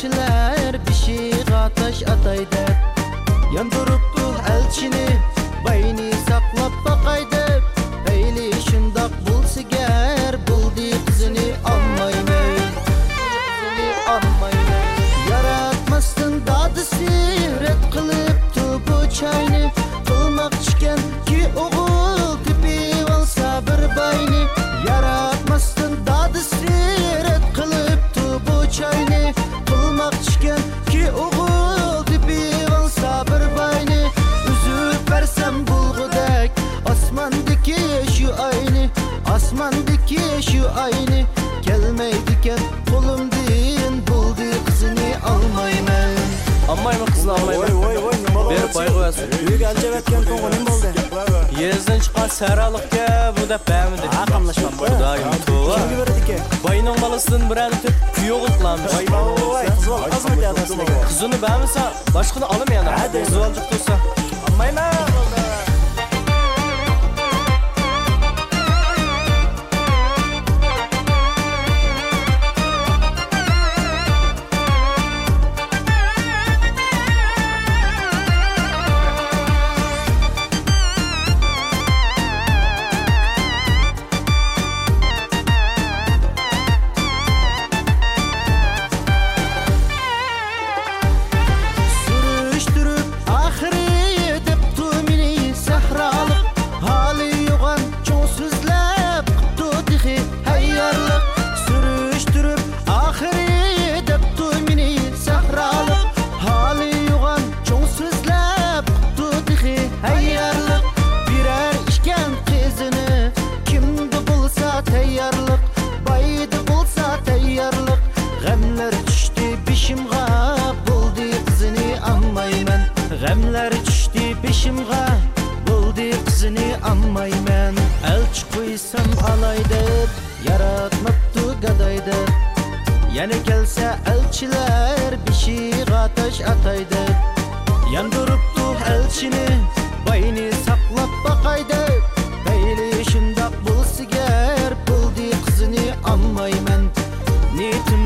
elçiler Bişiğe taş ataydı. Yandırıptı elçini Bayını saklap bakaydı. Eyli şundak bulsa ger Buldu kızını almayın. Yaratmasın dadısı ret kılıptı bu çayını. Kılmakçıken ki oğul tipi olsa bir bayını. Yaratmasın dadısı ret kılıptı bu çayını. Kılmakçıken ki oğul tipi olsa bir bayını. Üzüp versem bulgudek asmandaki şu aynı. Asmandaki şu aynı. Gelmeydiken kolum din buldu kızını almayın. Almayma kızını almayma. Berip bay koyasın. Büyük elce etken toğu nim boldu? Yerden çıkan saralıkka bu da bämidi. Akamlaşmam bu. Dayım tuğla. Kimgi verdi ki? Bayının balısından bir eltip küyü kutlanmış. Vay, kızı mı adasına gel? Kızını bämisa başkını alamayanlar. Hadi. Kızı alacak dursa. Almayma. G'amlar tushdi beshimga bo'ldi qizini ammayman. Elchi qo'ysam alay deb yaratmabdi gadoy deb. Yana kelsa elchilar beshig'a tash ataydi. Yanduribdi elchini bayni saqlab baqay deb. Bayli shundoq bo'lsa gar bo'ldi qizini ammayman. Niyetim